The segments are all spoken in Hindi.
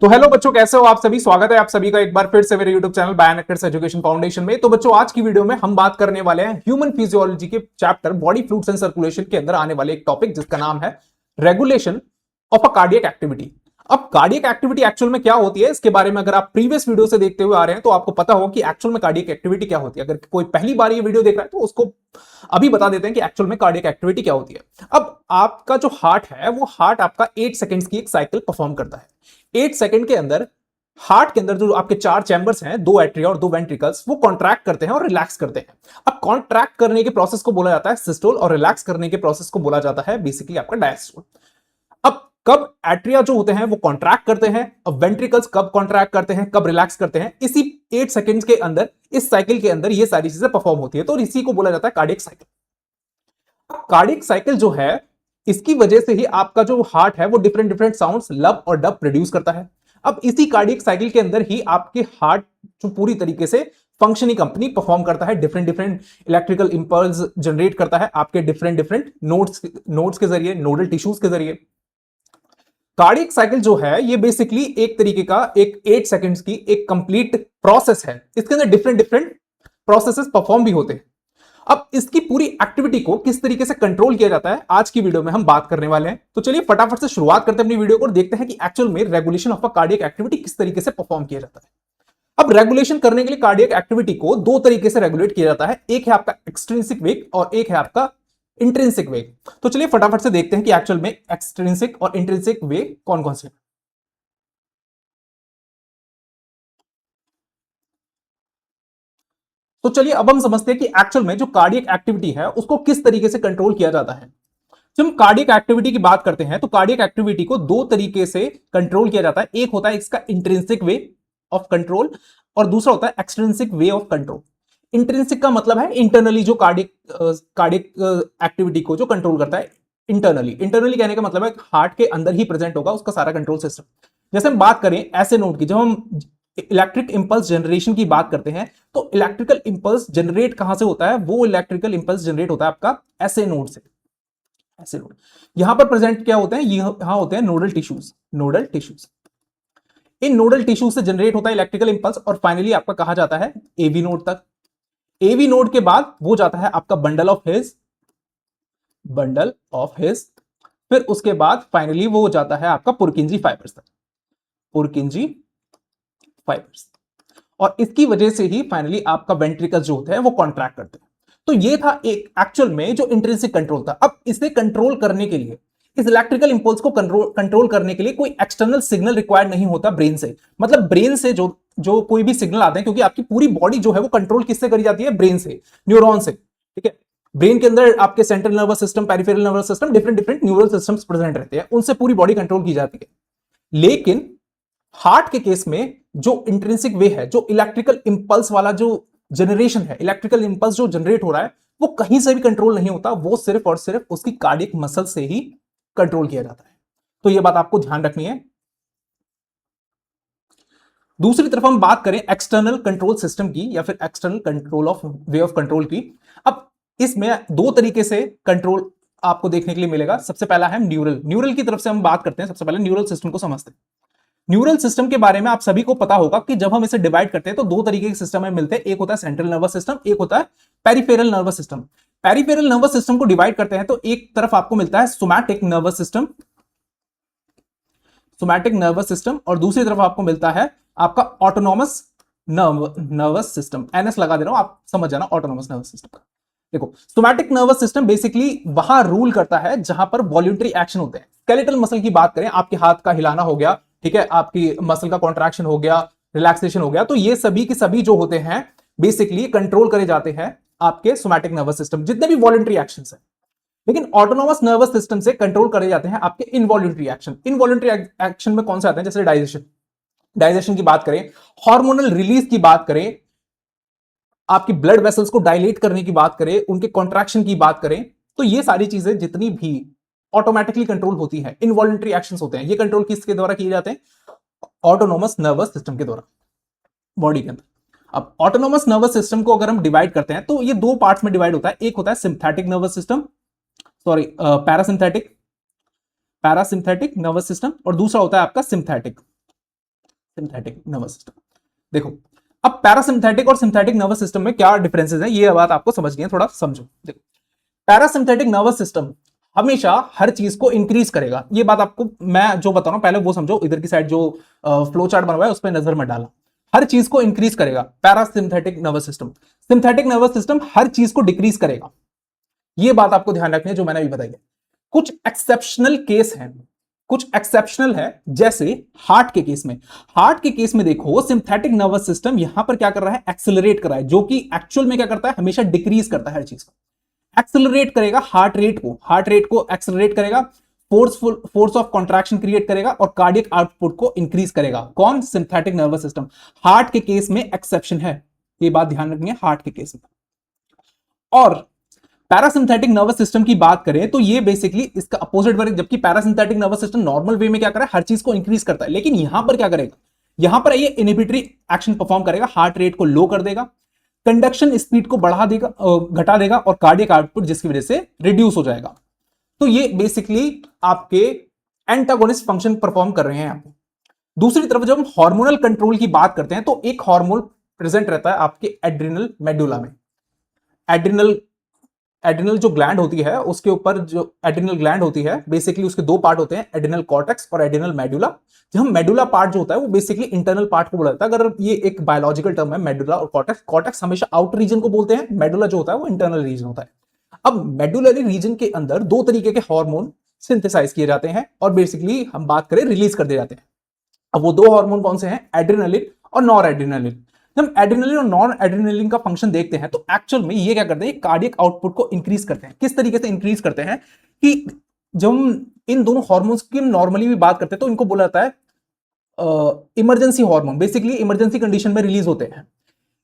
तो हेलो बच्चों, कैसे हो आप सभी। स्वागत है आप सभी का एक बार फिर से मेरे यूट्यूब चैनल बायोनेक्टर्स एजुकेशन फाउंडेशन में। तो बच्चों, आज की वीडियो में हम बात करने वाले हैं ह्यूमन फिजियोलॉजी के chapter body fluids and circulation के अंदर आने वाले एक टॉपिक जिसका नाम है regulation of a cardiac activity. अब कार्डियक एक्टिविटी एक्चुअल में क्या होती है, इसके बारे में अगर आप प्रीवियस वीडियो से देखते हुए आ रहे हैं तो आपको पता होगा कि एक्चुअल में कार्डियक एक्टिविटी क्या होती है। अगर कोई पहली बार ये वीडियो देख रहा है तो उसको अभी बता देते हैं कि एक्चुअल में कार्डियक एक्टिविटी क्या होती है। अब आपका जो हार्ट है वो हार्ट आपका 8 सेकंड्स की एक साइकिल परफॉर्म करता है। 8 सेकंड के अंदर हार्ट के अंदर जो आपके 4 चैंबर्स हैं, 2 एट्रिया और 2 वेंट्रिकल्स, वो कॉन्ट्रैक्ट करते हैं और रिलैक्स करते हैं। अब कॉन्ट्रैक्ट करने के प्रोसेस को बोला जाता है सिस्टोल और रिलैक्स करने के प्रोसेस को बोला जाता है बेसिकली आपका डायस्टोल। अब कब एट्रिया जो होते हैं वो कॉन्ट्रैक्ट करते हैं, अब वेंट्रिकल्स कब कॉन्ट्रैक्ट करते हैं, कब रिलैक्स करते हैं, इसी 8 सेकंड्स के अंदर, इस साइकिल के अंदर ये सारी चीजें परफॉर्म होती है। तो इसी को बोला जाता है कार्डियक साइकिल। कार्डियक साइकिल जो है, इसकी वजह से ही आपका जो हार्ट है वो डिफरेंट डिफरेंट साउंड्स लब और डब प्रोड्यूस करता है। अब इसी कार्डियक साइकिल के अंदर ही आपके हार्ट जो पूरी तरीके से फंक्शनिंग कंपनी परफॉर्म करता है, different different electrical impulse generate करता है आपके डिफरेंट डिफरेंट नोड्स के जरिए, नोडल टिश्यूज के जरिए। कार्डियक साइकिल जो है ये बेसिकली एक तरीके का एक 8 सेकंड्स की एक कंप्लीट प्रोसेस है। इसके अंदर डिफरेंट डिफरेंट प्रोसेसेस परफॉर्म भी होते हैं। अब इसकी पूरी एक्टिविटी को किस तरीके से कंट्रोल किया जाता है आज की वीडियो में हम बात करने वाले हैं। तो चलिए फटाफट से शुरुआत करते हैं अपनी वीडियो को और देखते हैं कि एक्चुअल में regulation of a cardiac activity किस तरीके से परफॉर्म किया जाता है। अब रेगुलेशन करने के लिए कार्डियक एक्टिविटी को दो तरीके से रेगुलेट किया जाता है, एक है आपका एक्सट्रिंसिक वेग और एक है आपका इंट्रिंसिक वेग। तो चलिए फटाफट से देखते हैं कि एक्चुअल में एक्सट्रिंसिक और इंट्रिंसिक वेग कौन कौन से हैं। तो चलिए अब हम समझते हैं कि एक्चुअल में जो कार्डियक एक्टिविटी है उसको किस तरीके से कंट्रोल किया जाता है। जब हम कार्डियक एक्टिविटी की बात करते हैं तो कार्डियक एक्टिविटी को दो तरीके से कंट्रोल किया जाता है। एक होता है इसका इंट्रिंसिक वे ऑफ कंट्रोल और दूसरा होता है extrinsic way of control. Intrinsic का मतलब है इंटरनली जो कार्डियक कार्डियक एक्टिविटी को जो कंट्रोल करता है। इंटरनली इंटरनली कहने का मतलब है हार्ट के अंदर ही प्रेजेंट होगा उसका सारा कंट्रोल सिस्टम। जैसे हम बात करें ऐसे नोड की, जब हम इलेक्ट्रिक इंपल्स जनरेशन की बात करते हैं तो इलेक्ट्रिकल इंपल्स जनरेट कहां से होता है, वो इलेक्ट्रिकल इंपल्स जनरेट होता है आपका ऐसे नोड से। ऐसे नोड यहां पर प्रेजेंट क्या होते हैं, यहां होते हैं नोडल टिश्यूज। नोडल टिश्यूज, इन नोडल टिश्यूज से जनरेट होता है इलेक्ट्रिकल इंपल्स और फाइनली आपका कहा जाता है एवी नोड तक। एवी नोड के बाद वो जाता है आपका बंडल ऑफ हिज, फिर उसके बाद फाइनली वो जाता है आपका पुरकिंजी फाइबर्स तक। पुरकिंजी फाइबर्स, और इसकी वजह से ही फाइनली आपका वेंट्रिकल जो होता है वो कॉन्ट्रैक्ट करते हैं। तो ये था एक एक्चुअल में जो इंट्रिंसिक कंट्रोल था। अब इसे कंट्रोल करने के लिए, इस इलेक्ट्रिकल इंपल्स को कंट्रोल करने के लिए कोई एक्सटर्नल सिग्नल रिक्वायर्ड नहीं होता ब्रेन से। मतलब ब्रेन से जो जो कोई भी सिग्नल आते हैं, क्योंकि आपकी पूरी बॉडी जो है वो कंट्रोल किससे करी जाती है, ब्रेन से, न्यूरॉन से। ठीक है, ब्रेन के अंदर आपके central nervous system, peripheral nervous system, different different neural systems present रहते हैं, उनसे पूरी बॉडी कंट्रोल की जाती है। लेकिन हार्ट के केस में जो इंट्रिंसिक वे है, जो इलेक्ट्रिकल इंपल्स वाला जो जनरेशन है, इलेक्ट्रिकल इंपल्स जो जनरेट हो रहा है वो कहीं से भी कंट्रोल नहीं होता, वो सिर्फ और सिर्फ उसकी कार्डियक मसल से ही कंट्रोल किया जाता है। तो यह बात आपको ध्यान रखनी है। दूसरी तरफ हम बात करें एक्सटर्नल कंट्रोल सिस्टम की या फिर external control of way of control की। अब इसमें दो तरीके से कंट्रोल आपको देखने के लिए मिलेगा। सबसे पहला है न्यूरल। न्यूरल की तरफ से हम बात करते हैं, सबसे पहले न्यूरल सिस्टम को समझते हैं। न्यूरल सिस्टम के बारे में आप सभी को पता होगा कि जब हम इसे डिवाइड करते हैं तो दो तरीके के सिस्टम में मिलते हैं, एक होता है सेंट्रल नर्वस सिस्टम, एक होता है peripheral nervous system. Peripheral nervous system को डिवाइड करते हैं तो एक तरफ आपको मिलता है somatic nervous system, somatic nervous system, और दूसरी तरफ आपको मिलता है आपका ऑटोनॉमस नर्वस सिस्टम। एनएस लगा दे रहा हूं, आप समझ जाना ऑटोनॉमस नर्वस सिस्टम का। देखो, सोमैटिक नर्वस सिस्टम बेसिकली वहां रूल करता है जहां पर वॉल्यूंटरी एक्शन होते हैं। स्केलेटल मसल की बात करें, आपके हाथ का हिलाना हो गया, ठीक है, आपकी मसल का कॉन्ट्रैक्शन हो गया, रिलैक्सेशन हो गया, तो ये सभी के सभी जो होते हैं बेसिकली कंट्रोल करे जाते हैं आपके सोमैटिक नर्वस सिस्टम, जितने भी वॉलंटरी एक्शंस हैं। लेकिन ऑटोनॉमस नर्वस सिस्टम से कंट्रोल करे जाते हैं आपके इनवॉल्यूंटरी एक्शन। इनवॉल्यूंटरी एक्शन में कौन से आते हैं, जैसे डाइजेशन, डाइजेशन की बात करें, हार्मोनल रिलीज की बात करें, आपकी ब्लड वेसल्स को डायलेट करने की बात करें, उनके कॉन्ट्रैक्शन की बात करें, तो ये सारी चीजें जितनी भी ऑटोमेटिकली कंट्रोल होती है, इनवॉलंटरी एक्शंस होते हैं, ये कंट्रोल किसके द्वारा किए जाते हैं, ऑटोनॉमस नर्वस सिस्टम के द्वारा, बॉडी के अंदर। अब ऑटोनॉमस नर्वस सिस्टम को अगर हम डिवाइड करते हैं तो ये दो पार्ट्स में डिवाइड होता है। एक होता है synthetic nervous system, sorry parasympathetic nervous system, और दूसरा होता है आपका सिंथेटिक। Synthetic nervous system. देखो अब पैरासिम्पथेटिक और सिंथेटिक नर्वस सिस्टम में क्या डिफरेंसेस हैं, ये बात आपको समझनी है, थोड़ा समझो। देखो पैरासिम्पथेटिक नर्वस सिस्टम हमेशा हर चीज को इंक्रीज करेगा। ये बात आपको मैं जो बता रहा हूं पहले वो समझो। इधर की साइड जो फ्लो चार्ट बना हुआ है उस पर नजर में डाला। हर चीज को इंक्रीज करेगा parasympathetic nervous system. Synthetic nervous system हर चीज को डिक्रीज करेगा। ये बात आपको ध्यान रखनी है जो मैंने अभी बताई है। कुछ एक्सेप्शनल केस हैं, कुछ एक्सेप्शनल है, जैसे हार्ट के केस में। हार्ट के केस में देखो सिंथेटिक नर्वस सिस्टम यहां पर क्या कर रहा है, एक्सेलरेट कर रहा है, जो कि एक्चुअल में क्या करता है, हमेशा डिक्रीज करता है हर चीज को। एक्सेलरेट करेगा हार्ट रेट को एक्सेलरेट करेगा, फोर्स ऑफ कॉन्ट्रैक्शन क्रिएट करेगा और कार्डियक आउटपुट को इंक्रीज करेगा। कौन? Synthetic nervous system. हार्ट के केस में एक्सेप्शन है, ये बात ध्यान रखनी है हार्ट के केस में। और पैरासिम्पथेटिक नर्वस सिस्टम की बात करें तो ये बेसिकली इसका अपोजिट वर्क, जबकि parasympathetic nervous system normal way में क्या कर रहा है, हर चीज को इंक्रीज करता है, लेकिन यहां पर क्या करेगा, यहां पर ये इनहिबिटरी एक्शन परफॉर्म करेगा, हार्ट रेट को लो कर देगा, कंडक्शन स्पीड को बढ़ा देगा, घटा देगा और कार्डियक आउटपुट जिसकी वजह से रिड्यूस हो जाएगा। तो ये बेसिकली आपके एंटागोनिस्ट फंक्शन परफॉर्म कर रहे हैं यहां पे। दूसरी तरफ जब हम हार्मोनल कंट्रोल की बात करते हैं तो एक हार्मोन प्रेजेंट रहता है आपके एड्रिनल मेडुला में। एड्रिनल जो ग्लैंड होती है उसके ऊपर, जो एड्रिनल ग्लैंड होती है बेसिकली उसके दो पार्ट होते हैं, एड्रिनल कॉर्टेक्स और एड्रिनल मेडुला। जो हम मेडुला पार्ट जो होता है वो बेसिकली इंटरनल पार्ट को बोला जाता है। अगर ये एक बायोलॉजिकल टर्म है मेडुला और कॉर्टेक्स। कॉर्टेक्स हमेशा आउटर रीजन को बोलते हैं, मेडुला जो होता है वो इंटरनल रीजन होता है। अब मेडुलरी रीजन के अंदर दो तरीके के हार्मोन सिंथेसाइज किए जाते हैं और बेसिकली हम बात करें रिलीज कर दिए जाते हैं। अब वो दो हार्मोन कौन से हैं? एड्रिनलिन और नॉर एड्रिनलिन। जब हम एड्रिनलिन और नॉन एड्रिनलिन का फंक्शन देखते हैं तो एक्चुअल में ये क्या करते हैं, कार्डियक आउटपुट को इंक्रीज करते हैं। किस तरीके से इंक्रीज करते हैं कि जब हम इन दोनों हार्मोन्स की नॉर्मली भी बात करते हैं तो इनको बोला जाता है emergency hormone. Basically emergency condition में रिलीज होते हैं।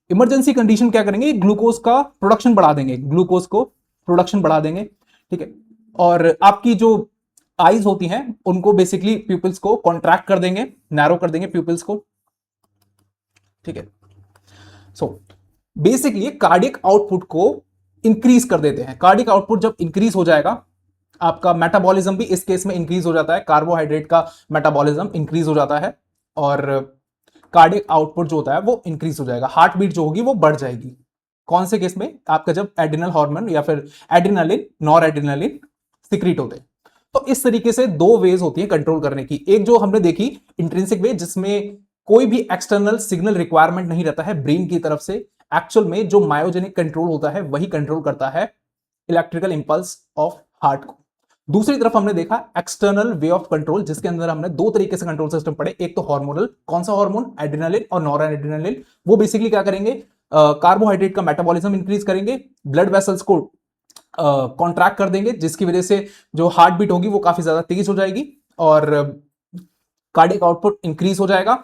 इमरजेंसी कंडीशन क्या करेंगे, ग्लूकोज का प्रोडक्शन बढ़ा देंगे, ग्लूकोज को प्रोडक्शन बढ़ा देंगे, ठीक है। और आपकी जो आईज होती हैं उनको बेसिकली प्यूपिल्स को कॉन्ट्रैक्ट कर देंगे, नैरो कर देंगे प्यूपिल्स को, ठीक है। सो बेसिकली कार्डियक आउटपुट को इंक्रीज कर देते हैं। कार्डियक आउटपुट जब इंक्रीज हो जाएगा, आपका मेटाबॉलिज्म भी इस केस में इंक्रीज हो जाता है, कार्बोहाइड्रेट का मेटाबॉलिज्म इंक्रीज हो जाता है और कार्डियक आउटपुट जो होता है वो इंक्रीज हो जाएगा, हार्ट बीट जो होगी वो बढ़ जाएगी। कौन से केस में? आपका जब एड्रिनल हार्मोन या फिर एड्रिनलिन नॉर एड्रिनलिन सिक्रीट होते हैं। तो इस तरीके से दो वेज होती है कंट्रोल करने की। एक जो हमने देखी इंट्रिंसिक वे, जिसमें कोई भी एक्सटर्नल सिग्नल रिक्वायरमेंट नहीं रहता है ब्रेन की तरफ से। एक्चुअल में जो मायोजेनिक कंट्रोल होता है वही कंट्रोल करता है इलेक्ट्रिकल इंपल्स ऑफ हार्ट को। दूसरी तरफ हमने देखा एक्सटर्नल वे ऑफ कंट्रोल, जिसके अंदर हमने दो तरीके से कंट्रोल सिस्टम पढ़े। एक तो हार्मोनल, कौन सा हार्मोन? एड्रिनलिन और नॉर एड्रिनलिन। वो बेसिकली क्या करेंगे, कार्बोहाइड्रेट का मेटाबॉलिज्म इंक्रीज करेंगे, ब्लड वेसल्स को कॉन्ट्रैक्ट कर देंगे, जिसकी वजह से जो हार्ट बीट होगी वो काफी ज्यादा तेज हो जाएगी और कार्डियक आउटपुट इंक्रीज हो जाएगा।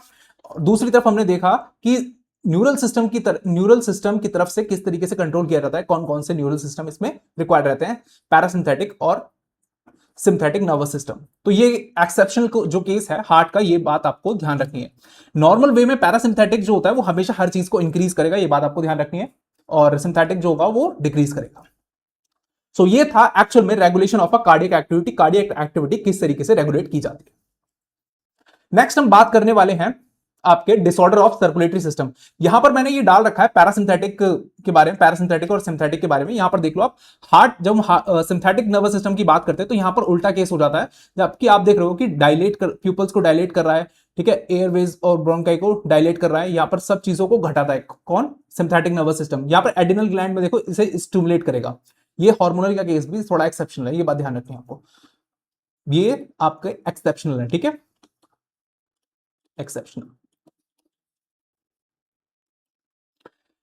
दूसरी तरफ हमने देखा कि न्यूरल सिस्टम की तरफ से किस तरीके से कंट्रोल किया जाता है, कौन कौन से न्यूरल सिस्टम इसमें रिक्वायर्ड रहते हैं, पैरासिम्पथेटिक और सिंथेटिक नर्वस सिस्टम। तो ये एक्सेप्शनल जो केस है हार्ट का, ये बात आपको ध्यान रखनी है। नॉर्मल वे में पैरासिम्पथेटिक जो होता है वो हमेशा हर चीज को इंक्रीज करेगा, ये बात आपको ध्यान रखनी है, और सिंथेटिक जो होगा वो डिक्रीज करेगा। सो ये था एक्चुअल में regulation of a cardiac activity. Cardiac activity किस तरीके से रेगुलेट की जाती है। नेक्स्ट हम बात करने वाले हैं आपके डिसऑर्डर ऑफ सर्कुलेटरी सिस्टम। यहां पर मैंने ये डाल रखा है पैरासिम्पथेटिक के बारे में, पैरासिम्पथेटिक और सिंथेटिक के बारे में। यहां पर देख लो आप, हार्ट जब सिंथेटिक नर्वस सिस्टम की बात करते हैं तो यहां पर उल्टा केस हो जाता है, जबकि आप देख रहे हो कि प्यूपल्स को डायलेट कर रहा है, ठीक है, एयरवेज और ब्रोंकाई को डायलेट कर रहा है, यहां पर सब चीजों को घटाता है। कौन? Synthetic nervous system. यहां पर एड्रिनल ग्लैंड में देखो इसे स्टिमुलेट करेगा। ये हार्मोनल का केस भी थोड़ा एक्सेप्शनल है, ये बात ध्यान रखनी है आपको, ये आपके एक्सेप्शनल है, ठीक है, एक्सेप्शनल।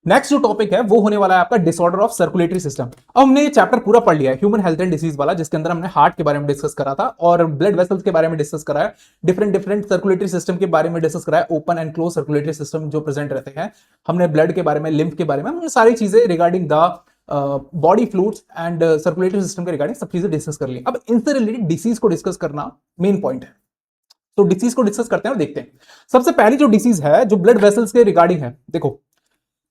नेक्स्ट जो टॉपिक है वो होने वाला है आपका डिसऑर्डर ऑफ सर्कुलेटरी सिस्टम। अब हमने ये चैप्टर पूरा पढ़ लिया है, ह्यूमन हेल्थ एंड डिसीज वाला, जिसके अंदर हमने हार्ट के बारे में डिस्कस करा था और ब्लड वेसल्स के बारे में डिस्कस करा है, डिफरेंट सर्कुलेटरी सिस्टम के बारे में डिस्कस करा है, open and close circulatory system जो प्रेजेंट रहते हैं। हमने ब्लड के बारे में, लिम्फ के बारे में, हमने सारी चीजें regarding the body fluids and circulatory system के रिगार्डिंग सब चीजें डिस्कस कर ली। अब इनसे रिलेटेड डिसीज को डिस्कस करना मेन पॉइंट है, तो डिसीज को डिस्कस करते हैं और देखते हैं। सबसे पहली जो डिसीज है जो ब्लड वेसल्स के रिगार्डिंग है, देखो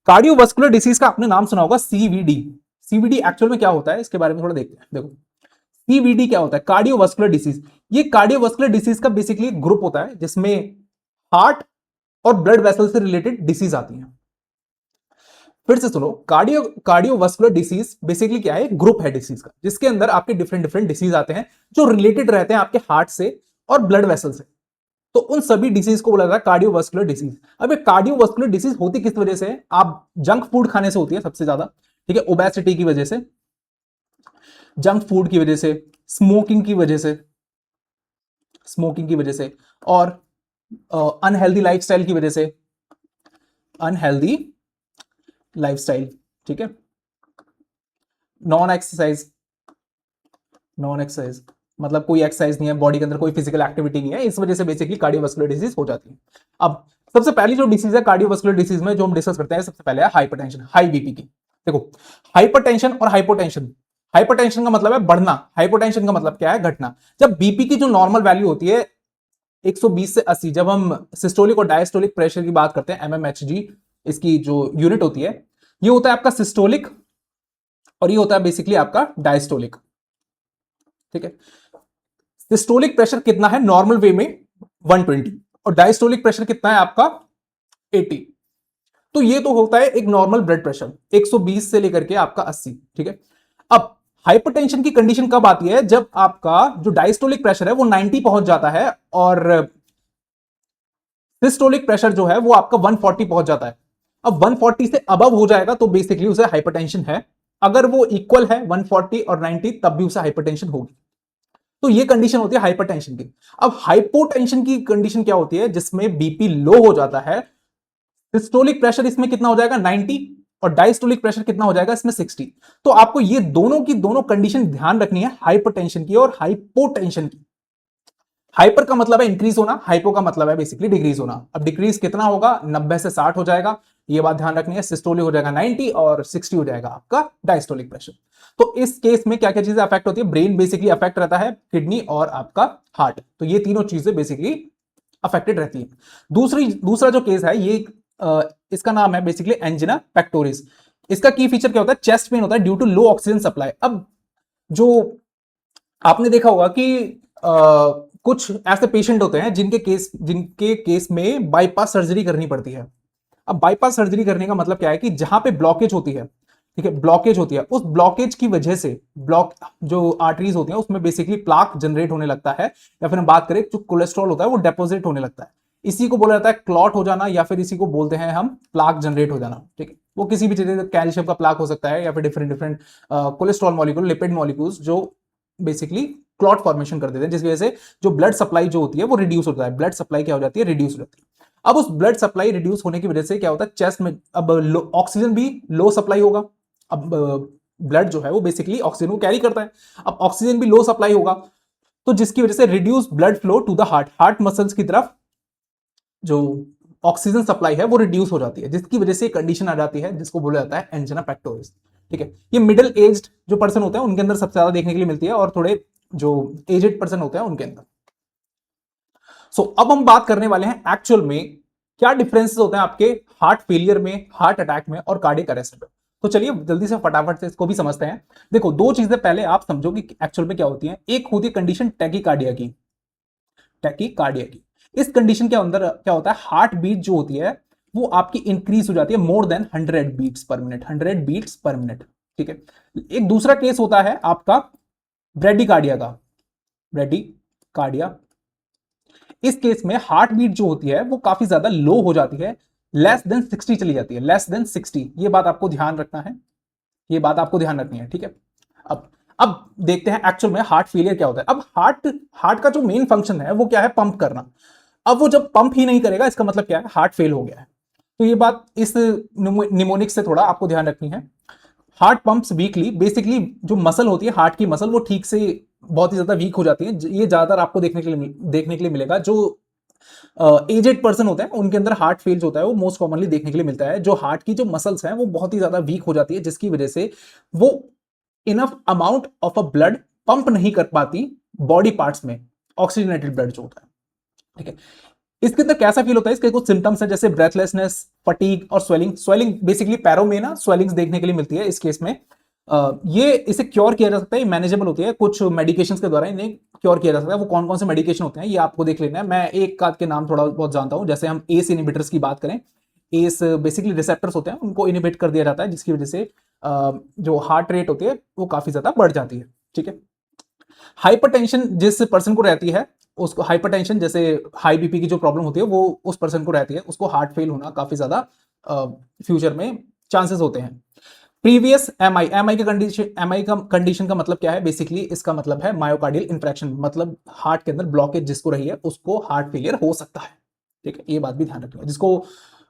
कार्डियोवास्कुलर डिसीज का आपने नाम सुना होगा, सीवीडी। सीवीडी एक्चुअल में क्या होता है इसके बारे में थोड़ा देखते हैं। देखो सीवीडी क्या होता है, कार्डियोवास्कुलर डिसीज। ये कार्डियोवास्कुलर डिसीज का बेसिकली ग्रुप होता है जिसमें हार्ट और ब्लड वेसल से रिलेटेड डिसीज आती हैं। फिर से सुनो, कार्डियोवास्कुलर डिसीज बेसिकली क्या है, ग्रुप है डिसीज का, जिसके अंदर आपके डिफरेंट डिफरेंट डिसीज आते हैं जो रिलेटेड रहते हैं आपके हार्ट से और ब्लड वेसल से। तो उन सभी डिसीज को बोला जाता है कार्डियोवास्कुलर डिसीज। अब ये कार्डियोवास्कुलर डिसीज होती किस वजह से है? आप जंक फूड खाने से होती है सबसे ज्यादा, ठीक है, ओबेसिटी की वजह से, जंक फूड की वजह से, स्मोकिंग की वजह से, स्मोकिंग की वजह से, और अनहेल्दी लाइफस्टाइल की वजह से, अनहेल्दी लाइफस्टाइल, ठीक है, नॉन एक्सरसाइज, नॉन एक्सरसाइज मतलब कोई एक्सरसाइज नहीं है, बॉडी के अंदर कोई फिजिकल एक्टिविटी नहीं है, इस वजह से बेसिकली कार्डियोवास्कुलर डिसीज हो जाती है। अब सबसे पहली जो डिसीज है कार्डियोवास्कुलर डिसीज में जो हम डिस्कस करते हैं, सबसे पहले है हाइपरटेंशन, हाई बीपी की। देखो, हाइपरटेंशन और हाइपोटेंशन, हाइपरटेंशन का मतलब है बढ़ना, हाइपोटेंशन का मतलब क्या है, घटना। जब बीपी की जो नॉर्मल वैल्यू होती है 120 से 80, जब हम सिस्टोलिक और डायस्टोलिक प्रेशर की बात करते हैं, एमएमएचजी इसकी जो यूनिट होती है, ये होता है आपका सिस्टोलिक और ये होता है बेसिकली आपका डायस्टोलिक, ठीक है। सिस्टोलिक प्रेशर कितना है नॉर्मल वे में 120 और डायस्टोलिक प्रेशर कितना है आपका 80। तो ये तो होता है एक नॉर्मल ब्लड प्रेशर 120 से लेकर के आपका 80, ठीक है। अब हाइपरटेंशन की कंडीशन कब आती है? जब आपका जो डायस्टोलिक प्रेशर है वो 90 पहुंच जाता है और सिस्टोलिक प्रेशर जो है वो आपका 140 पहुंच जाता है। अब 140 से अबव हो जाएगा तो बेसिकली उसे हाइपरटेंशन है। अगर वो इक्वल है 140 और 90 तब भी उसे हाइपरटेंशन होगी। तो ये कंडीशन होती है हाइपरटेंशन की। अब हाइपोटेंशन की कंडीशन क्या होती है? जिसमें बीपी लो हो जाता है, सिस्टोलिक प्रेशर इसमें कितना हो जाएगा 90 और डायस्टोलिक प्रेशर कितना हो जाएगा इसमें 60। तो आपको ये दोनों की दोनों कंडीशन ध्यान रखनी है, हाइपरटेंशन की और हाइपोटेंशन की। हाइपर का मतलब है इंक्रीज होना, हाइपो का मतलब है बेसिकली डिक्रीज होना। अब डिक्रीज कितना होगा? 90 से 60 हो जाएगा, ये बात ध्यान रखनी है। सिस्टोलिक हो जाएगा 90 और 60 हो जाएगा आपका डायस्टोलिक प्रेशर। तो इस केस में क्या क्या चीजें अफेक्ट होती है? ब्रेन बेसिकली अफेक्ट रहता है, किडनी और आपका हार्ट, तो ये तीनों चीजें बेसिकली अफेक्टेड रहती है। दूसरा जो केस है ये इसका नाम है बेसिकली एंजिना पेक्टोरिस। इसका की फीचर क्या होता है? चेस्ट पेन होता है due to low oxygen supply. अब जो आपने देखा होगा कि कुछ ऐसे पेशेंट होते हैं जिनके केस में बाईपास सर्जरी करनी पड़ती है। अब बाईपास सर्जरी करने का मतलब क्या है कि जहां पे ब्लॉकेज होती है, ठीक है, ब्लॉकेज होती है, उस ब्लॉकेज की वजह से जो आर्टरीज होती हैं उसमें बेसिकली प्लाक जनरेट होने लगता है, या फिर हम बात करें जो कोलेस्ट्रॉल होता है वो डेपोजिट होने लगता है। इसी को बोला जाता है क्लॉट हो जाना, या फिर इसी को बोलते हैं हम प्लाक जनरेट हो जाना, ठीक है। वो किसी भी चीज कैल्शियम का प्लाक हो सकता है या फिर different different cholesterol molecule, lipid molecules जो बेसिकली क्लॉट फॉर्मेशन कर देते हैं, जिस वजह से जो ब्लड सप्लाई जो होती है वो रिड्यूस होता है। ब्लड सप्लाई क्या हो जाती है? रिड्यूस हो जाती है। अब उस ब्लड सप्लाई रिड्यूस होने की वजह से क्या होता है? चेस्ट में अब ऑक्सीजन भी लो सप्लाई होगा। अब ब्लड जो है वो बेसिकली ऑक्सीजन को कैरी करता है, अब ऑक्सीजन भी लो सप्लाई होगा, तो जिसकी वजह से reduce blood flow to the heart muscles की तरफ जो ऑक्सीजन सप्लाई है वो रिड्यूस हो जाती है, जिसकी वजह से कंडीशन आ जाती है जिसको बोला जाता है एंजिना पेक्टोरिस, ठीक है। ये मिडिल एज्ड जो पर्सन होते हैं उनके अंदर सबसे ज्यादा देखने के लिए मिलती है, और थोड़े जो एजेड पर्सन होते हैं उनके अंदर। सो अब हम बात करने वाले हैं एक्चुअल में क्या डिफरेंसेस होते हैं आपके हार्ट फेलियर में, हार्ट अटैक में और कार्डियक अरेस्ट में। तो चलिए जल्दी से फटाफट से इसको भी समझते हैं। देखो, दो चीजें पहले आप समझो कि एक्चुअल में क्या होती है। एक होती है कंडीशन टैकीकार्डिया की, टैकीकार्डिया की। इस कंडीशन के अंदर क्या होता है? हार्ट बीट जो होती है वो आपकी इंक्रीज हो जाती है more than 100 beats per minute, 100 beats per minute, ठीक है। एक दूसरा केस होता है आपका ब्रेडिकार्डिया का, ब्रेडिकार्डिया। इस केस में हार्ट बीट जो होती है वो काफी ज्यादा लो हो जाती है, लेस देन 60 चली जाती है, लेस देन 60। ये बात आपको ध्यान रखना है, ये बात आपको ध्यान रखनी है, ठीक है। अब देखते हैं एक्चुअल में हार्ट फेलियर क्या होता है। अब हार्ट का जो मेन फंक्शन है वो क्या है? पंप करना। अब वो जब पंप ही नहीं करेगा इसका मतलब क्या है? हार्ट फेल हो गया है। तो ये बात इस निमोनिक से थोड़ा आपको ध्यान रखनी है। हार्ट पंप्स वीकली, बेसिकली जो मसल होती है हार्ट की मसल वो ठीक से बहुत ही ज्यादा वीक हो जाती है। ये ज्यादातर आपको देखने के लिए मिलेगा। जो एजेड पर्सन होता है उनके अंदर हार्ट फेल्स होता है, वो मोस्ट कॉमनली देखने के लिए मिलता है। जो हार्ट की जो मसल्स हैं वो बहुत ही ज्यादा वीक हो जाती है, जिसकी वजह से वो enough amount of a blood pump नहीं कर पाती बॉडी पार्ट्स में, ऑक्सीजनेटेड ब्लड जो होता है, ठीक है। इसके अंदर कैसा फील होता है? इसके कुछ सिम्टम्स है जैसे ब्रेथलेसनेस, फटीग और स्वेलिंग। स्वेलिंग बेसिकली पैरों में ना स्वेलिंग्स देखने के लिए मिलती है इस केस में। ये इसे क्योर किया जा सकता है, मैनेजेबल होती है कुछ मेडिकेशंस के द्वारा, इन्हें क्योर किया जा सकता है। वो कौन कौन से मेडिकेशन होते हैं ये आपको देख लेना है। मैं एक आध के नाम थोड़ा बहुत जानता हूं। जैसे हम एस इनिबिटर्स की बात करें, एस बेसिकली रिसेप्टर्स होते हैं, उनको इनिबिट कर दिया जाता है, जिसकी वजह से जो हार्ट रेट होती है वो काफी ज्यादा बढ़ जाती है। ठीक है। हाइपरटेंशन जिस पर्सन को रहती है, उसको हाइपरटेंशन जैसे हाई बीपी की जो प्रॉब्लम होती है वो उस पर्सन को रहती है, उसको हार्ट फेल होना काफी ज्यादा फ्यूचर में चांसेस होते हैं। प्रीवियस एमआई, एमआई का कंडीशन, एमआई का कंडीशन का मतलब क्या है, बेसिकली इसका मतलब है मायोकार्डियल इंफ्रैक्शन, मतलब हार्ट के अंदर ब्लॉकेज जिसको रही है उसको हार्ट फेलियर हो सकता है। ठीक है, ये बात भी ध्यान रखिएगा, जिसको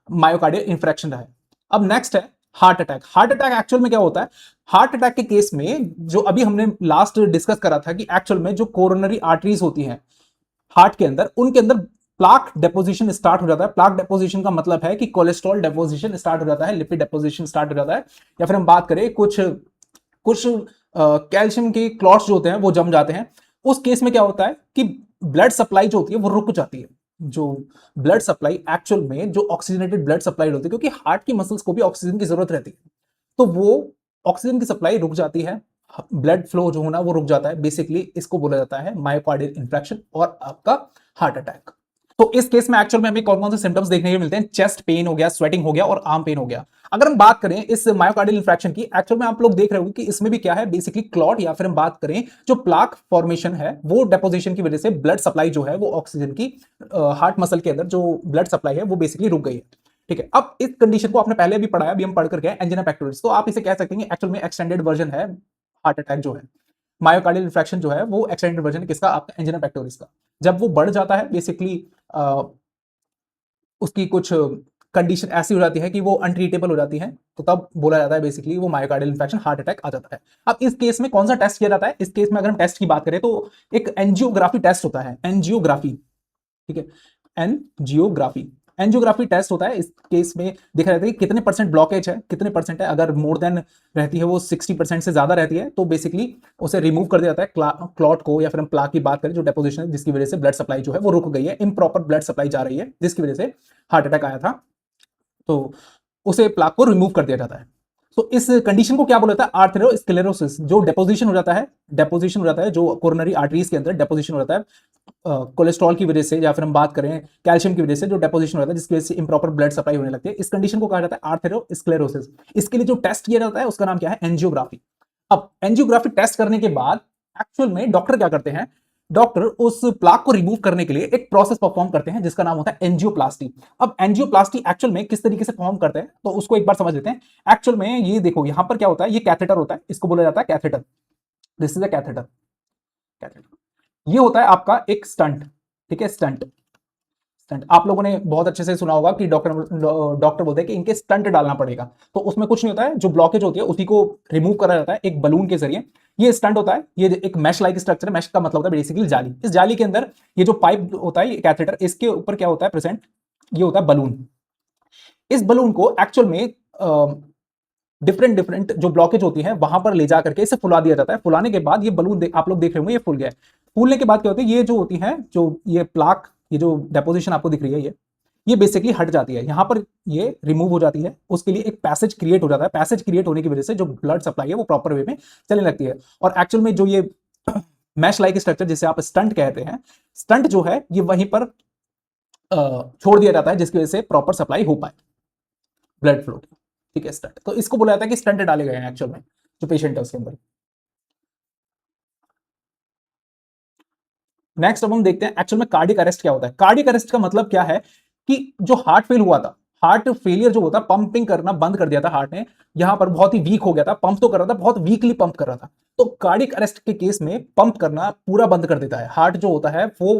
मायोकार्डियल इंफ्रैक्शन रहा है। अब नेक्स्ट है heart attack. Heart attack actual में क्या होता है, हार्ट अटैक के केस में जो अभी हमने लास्ट डिस्कस करा था कि एक्चुअल में जो कोरोनरी आर्टरीज होती हैं हार्ट के अंदर, उनके अंदर प्लाक डेपोजिशन स्टार्ट हो जाता है। प्लाक डेपोजिशन का मतलब है कि कोलेस्ट्रॉल डेपोजिशन स्टार्ट हो जाता है, लिपिड डेपोजिशन स्टार्ट हो जाता है, या फिर हम बात करें कुछ कुछ कैल्शियम के क्लॉट्स जो होते हैं वो जम जाते हैं। उस केस में क्या होता है कि ब्लड सप्लाई जो होती है वो रुक जाती है। जो ब्लड सप्लाई एक्चुअल में जो ऑक्सीजनेटेड ब्लड सप्लाई होती है, क्योंकि हार्ट की मसल्स को भी ऑक्सीजन की जरूरत रहती है, तो वो ऑक्सीजन की सप्लाई रुक जाती है, ब्लड फ्लो जो होना वो रुक जाता है। बेसिकली इसको बोला जाता है मायोकार्डियल इंफ्रैक्शन और आपका हार्ट अटैक। तो इस केस में एक्चुअल में हमें कौन कौन से सिम्टम्स देखने को मिलते हैं, चेस्ट पेन हो गया, स्वेटिंग हो गया और आर्म पेन हो गया। अगर हम बात करें इस मायोकार्डियल इंफ्रैक्शन की, एक्चुअल में आप लोग देख रहे हो कि इसमें भी क्या है, बेसिकली क्लॉट, या फिर हम बात करें जो प्लाक फॉर्मेशन है वो डेपोजिशन की वजह से ब्लड सप्लाई जो है वो ऑक्सीजन की हार्ट मसल के अंदर जो ब्लड सप्लाई है वो बेसिकली रुक गई है। ठीक है। अब इस कंडीशन को आपने पहले भी पढ़ा है, अभी हम पढ़ करके एंजिना पेक्टोरिस, तो आप इसे कह सकते हैं एक्चुअल में एक्सटेंडेड वर्जन है हार्ट अटैक जो है। मायोकार्डियल इंफ्रैक्शन जो है वो एक्सटेंडेड वर्जन है किसका, आपका एंजिना पेक्टोरिस का। जब वो बढ़ जाता है बेसिकली उसकी कुछ कंडीशन ऐसी हो जाती है कि वो अनट्रीटेबल हो जाती है, तो तब बोला जाता है बेसिकली वो मायोकार्डियल इंफेक्शन, हार्ट अटैक आ जाता है। अब इस केस में कौन सा टेस्ट किया जाता है, इस केस में अगर हम टेस्ट की बात करें तो एक एंजियोग्राफी टेस्ट होता है, एंजियोग्राफी। ठीक है, एंजियोग्राफी, एंजियोग्राफी टेस्ट होता है। इस केस में देखा जाता है कि कितने परसेंट ब्लॉकेज है, कितने परसेंट है। अगर मोर देन रहती है वो 60% से ज्यादा रहती है तो बेसिकली उसे रिमूव कर दिया जाता है क्लॉट को, या फिर हम प्लाक की बात करें जो डेपोजिशन है जिसकी वजह से ब्लड सप्लाई जो है वो रुक गई है, इम्प्रॉपर ब्लड सप्लाई जा रही है जिसकी वजह से हार्ट अटैक आया था, तो उसे प्लाक को रिमूव कर दिया जाता है। तो इस कंडीशन को क्या बोला जाता है, आर्थेरोस्क्लेरोसिस। जो डेपोजिशन हो जाता है, डेपोजिशन हो जाता है जो कोरोनरी आर्टरीज के अंदर डेपोजिशन हो जाता है कोलेस्ट्रॉल की वजह से, या फिर हम बात करें कैल्शियम की वजह से जो डेपोजिशन हो जाता है जिसकी वजह से इंप्रॉपर ब्लड सप्लाई होने लगती है, इस कंडीशन को कहा जाता है आर्थेरोस्क्लेरोसिस। इसके लिए जो टेस्ट किया जाता है उसका नाम क्या है, एंजियोग्राफी। अब एंजियोग्राफी टेस्ट करने के बाद एक्चुअल में डॉक्टर क्या करते हैं, डॉक्टर उस प्लाक को रिमूव करने के लिए एक प्रोसेस परफॉर्म करते हैं जिसका नाम होता है एंजियोप्लास्टी। अब एंजियोप्लास्टी एक्चुअल में किस तरीके से परफॉर्म करते हैं तो उसको एक बार समझ लेते हैं। एक्चुअल में ये देखो यहां पर क्या होता है, ये कैथेटर होता है, इसको बोला जाता है catheter, this is a catheter. Catheter ये होता है आपका एक स्टंट। ठीक है, स्टंट, स्टंट आप लोगों ने बहुत अच्छे से सुना होगा कि डॉक्टर बोलते हैं कि इनके स्टंट डालना पड़ेगा, तो उसमें कुछ नहीं होता है, जो ब्लॉकेज होती है उसी को रिमूव करा जाता है एक बलून के जरिए। ये स्टंट होता है, ये एक मैश लाइक स्ट्रक्चर है, मैश का मतलब होता है बेसिकली जाली। इस जाली के अंदर ये जो पाइप होता है, ये कैथेटर, इसके ऊपर क्या होता है प्रेजेंट, ये होता है बलून। इस बलून को एक्चुअल में डिफरेंट डिफरेंट जो ब्लॉकेज होती है वहां पर ले जा करके इसे फुला दिया जाता है। फुलाने के बाद ये बलून आप लोग देख रहे होंगे ये फूल गया है। फूलने के बाद क्या होता है, ये जो होती है जो ये प्लाक, ये जो डेपोजिशन आपको दिख रही है ये बेसिकली हट जाती है, यहां पर ये रिमूव हो जाती है। उसके लिए एक पैसेज क्रिएट हो जाता है, पैसेज क्रिएट होने की वजह से जो ब्लड सप्लाई है वो प्रॉपर वे में चलने लगती है। और एक्चुअल में जो ये मैश लाइक स्ट्रक्चर जिसे आप स्टंट कहते हैं, स्टंट जो है ये वहीं पर छोड़ दिया जाता है जिसकी वजह से प्रॉपर सप्लाई हो पाए ब्लड फ्लो की। ठीक है, स्टंट, तो इसको बोला जाता है कि स्टंट डाले गए हैं एक्चुअल में जो पेशेंट है उसके अंदर। नेक्स्ट अब हम देखते हैं एक्चुअल में कार्डिक अरेस्ट क्या होता है। कार्डिक अरेस्ट का मतलब क्या है कि जो हार्ट फेल हुआ था, हार्ट फेलियर जो होता है, पंपिंग करना बंद कर दिया था हार्ट ने, यहां पर बहुत ही वीक हो गया था, पंप तो कर रहा था, बहुत वीकली पंप कर रहा था। तो कार्डिक अरेस्ट के केस में पंप करना पूरा बंद कर देता है, हार्ट जो होता है वो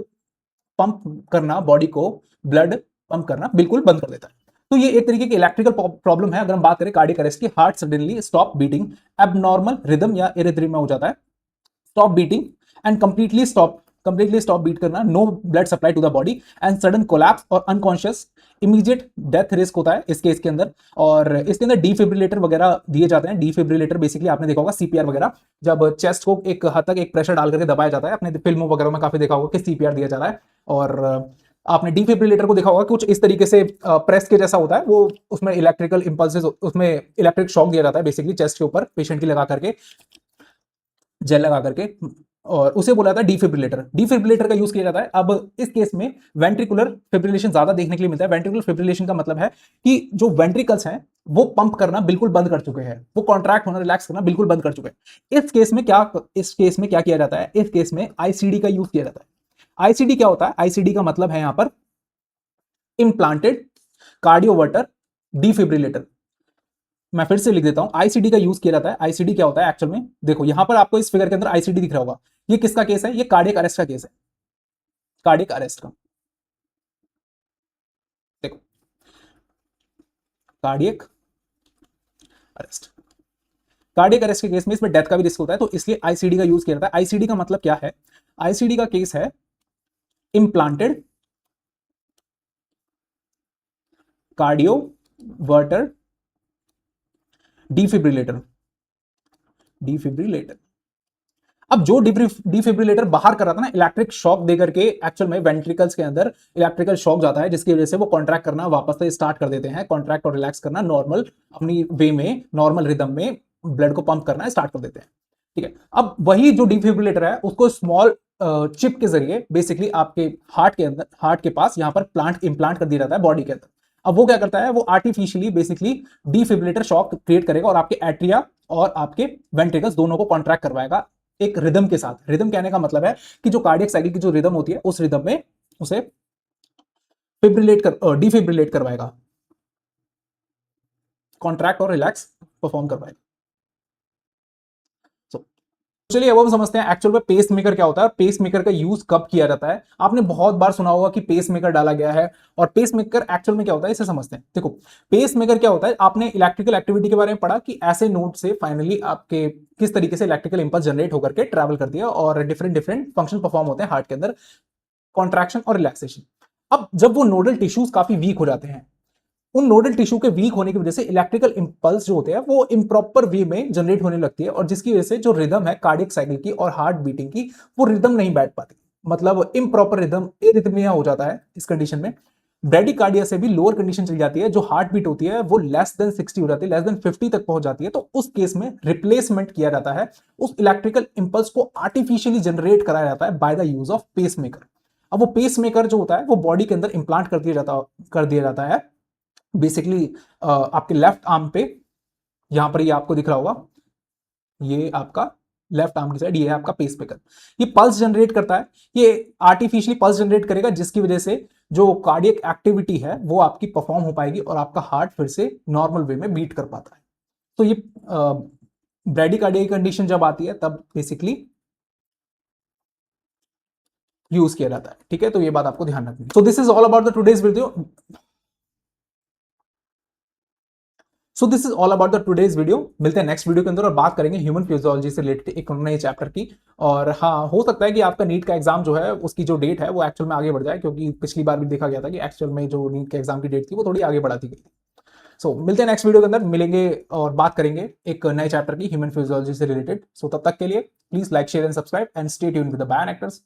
पंप करना, बॉडी को ब्लड पंप करना बिल्कुल बंद कर देता है। तो ये एक तरीके की इलेक्ट्रिकल प्रॉब्लम है। अगर हम बात करें कार्डिक अरेस्ट की, heart suddenly stop beating, abnormal rhythm या इरिथ्मिया हो जाता है, stop beating and completely stop beat करना, no blood supply to the body and sudden collapse और अनकॉन्शियस, इमीडिएट डेथ रिस्क होता है इस केस के अंदर। और इसके अंदर डिफिब्रिलेटर वगैरह दिए जाते हैं। डिफिब्रिलेटर बेसिकली आपने देखा होगा सीपीआर वगैरह, जब चेस्ट को एक हद तक एक प्रेशर डाल करके दबाया जाता है, अपने फिल्मों वगैरह में काफी देखा होगा कि सीपीआर दिया जा रहा है। और आपने डिफिब्रिलेटर को देखा होगा, कुछ इस तरीके से प्रेस के जैसा होता है वो, उसमें इलेक्ट्रिकल इंपल्सेस, उसमें इलेक्ट्रिक शॉक दिया जाता है बेसिकली चेस्ट के ऊपर पेशेंट की लगा करके, जेल लगा करके, और उसे बोला जाता है डिफिब्रिलेटर। डिफिब्रिलेटर का यूज किया जाता है। अब इस केस में वेंट्रिकुलर फिब्रिलेशन ज्यादा देखने के लिए मिलता है। वेंट्रिकुलर फिब्रिलेशन का मतलब है कि जो वेंट्रिकल्स हैं वो पंप करना बिल्कुल बंद कर चुके हैं, वो कॉन्ट्रैक्ट होना, रिलैक्स करना बिल्कुल बंद कर चुके हैं। इस केस में क्या किया जाता है, इस केस में आईसीडी का यूज किया जाता है। आईसीडी क्या होता है? आईसीडी का मतलब है यहां पर इम्प्लांटेड कार्डियोवर्टर डिफिब्रिलेटर। मैं फिर से लिख देता हूं, आईसीडी का यूज किया जाता है। आईसीडी क्या होता है एक्चुअल में? देखो यहां पर आपको इस फिगर के अंदर आईसीडी दिख रहा होगा। ये किसका केस है? ये कार्डियक अरेस्ट का केस है, कार्डियक अरेस्ट का। देखो, कार्डियक अरेस्ट, कार्डियक अरेस्ट के केस में इसमें डेथ का भी रिस्क होता है, तो इसलिए आईसीडी का यूज किया जाता है। आईसीडी का मतलब क्या है? आईसीडी का केस है इम्प्लांटेड कार्डियोवर्टर डिफिब्रिलेटर। डिफिब्रिलेटर, अब जो डिफिब्रिलेटर बाहर कर रहा था ना इलेक्ट्रिक शॉक देकर के, एक्चुअल में वेंट्रिकल्स के अंदर इलेक्ट्रिकल शॉक जाता है, जिसकी वजह से वो कॉन्ट्रैक्ट करना वापस से स्टार्ट कर देते हैं, कॉन्ट्रैक्ट और रिलैक्स करना नॉर्मल अपनी वे में, नॉर्मल रिदम में ब्लड को पंप करना स्टार्ट कर देते हैं। ठीक है, अब वही जो डिफिब्रिलेटर है उसको स्मॉल चिप के जरिए बेसिकली आपके हार्ट के अंदर, हार्ट के पास यहां पर इम्प्लांट कर दिया जाता है बॉडी के अंदर। अब वो क्या करता है? वो artificially basically defibrillator shock create करेगा और आपके एट्रिया और आपके वेंट्रिकल्स दोनों को कॉन्ट्रैक्ट करवाएगा एक रिदम के साथ। रिदम कहने का मतलब है कि जो कार्डियक साइकिल की जो रिदम होती है उस रिदम में उसे डिफिब्रिलेट करवाएगा, कॉन्ट्रैक्ट और रिलैक्स परफॉर्म करवाएगा। So, चलिए अब हम समझते हैं एक्चुअल में पेस मेकर क्या होता है, पेस मेकर का यूज कब किया जाता है। आपने बहुत बार सुना होगा कि पेस मेकर डाला गया है, और पेस मेकर एक्चुअल में क्या होता है इसे समझते हैं। देखो, पेस मेकर क्या होता है, आपने इलेक्ट्रिकल एक्टिविटी के बारे में पढ़ा कि ऐसे नोड से फाइनली आपके किस तरीके से इलेक्ट्रिकल इंपल्स जनरेट होकर के ट्रैवल करती है और डिफरेंट डिफरेंट फंक्शन परफॉर्म होते हैं हार्ट के अंदर, कॉन्ट्रैक्शन और रिलैक्सेशन। अब जब वो नोडल टिश्यूज काफी वीक हो जाते हैं, उन नोडल टिश्यू के वीक होने की वजह से इलेक्ट्रिकल इंपल्स जो होते हैं वो इम्प्रॉपर वे में जनरेट होने लगती है, और जिसकी वजह से जो रिदम है कार्डियक साइकिल की और हार्ट बीटिंग की, वो रिदम नहीं बैठ पाती, मतलब इम्प्रॉपर रिदम, इरिथमिया हो जाता है। इस कंडीशन में ब्रेडिकार्डिया से भी लोअर कंडीशन चली जाती है, जो हार्ट बीट होती है वो लेस देन 60 हो जाती है, लेस देन 50 तक पहुंच जाती है। तो उस केस में रिप्लेसमेंट किया जाता है, उस इलेक्ट्रिकल इंपल्स को आर्टिफिशियली जनरेट कराया जाता है by the use of pacemaker. अब वो पेस मेकर जो होता है वो बॉडी के अंदर इंप्लांट कर दिया जाता है बेसिकली आपके लेफ्ट आर्म पे। यहां पर ये आपको दिख रहा होगा, ये आपका लेफ्ट आर्म की साइड, ये है आपका पेस मेकर। ये पल्स जनरेट करता है, ये आर्टिफिशियली पल्स जनरेट करेगा, जिसकी वजह से जो कार्डियक एक्टिविटी है वो आपकी परफॉर्म हो पाएगी और आपका हार्ट फिर से नॉर्मल वे में बीट कर पाता है। तो ये ब्रेडिकार्डिया की कंडीशन जब आती है तब बेसिकली यूज किया जाता है। ठीक है, तो ये बात आपको ध्यान रखनी है। So this is all about the today's video. So this is all about the today's video. मिलते हैं नेक्स्ट वीडियो के अंदर और बात करेंगे ह्यूमन फिजियोलॉजी से रिलेटेड एक नए चैप्टर की। और हाँ, हो सकता है कि आपका नीट का एग्जाम जो है उसकी जो डेट है वो एक्चुअल में आगे बढ़ जाए, क्योंकि पिछली बार भी देखा गया था कि एक्चुअल में जो नीट के एग्जाम की डेट थी वो थोड़ी आगे बढ़ा दी गई थी। सो मिलते हैं नेक्स्ट वीडियो के अंदर, मिलेंगे और बात करेंगे एक नए चैप्टर की ह्यूमन फिजियोलॉजी से रिलेटेड। सो तब तक के लिए please like, share and subscribe and stay tuned with the bion actors.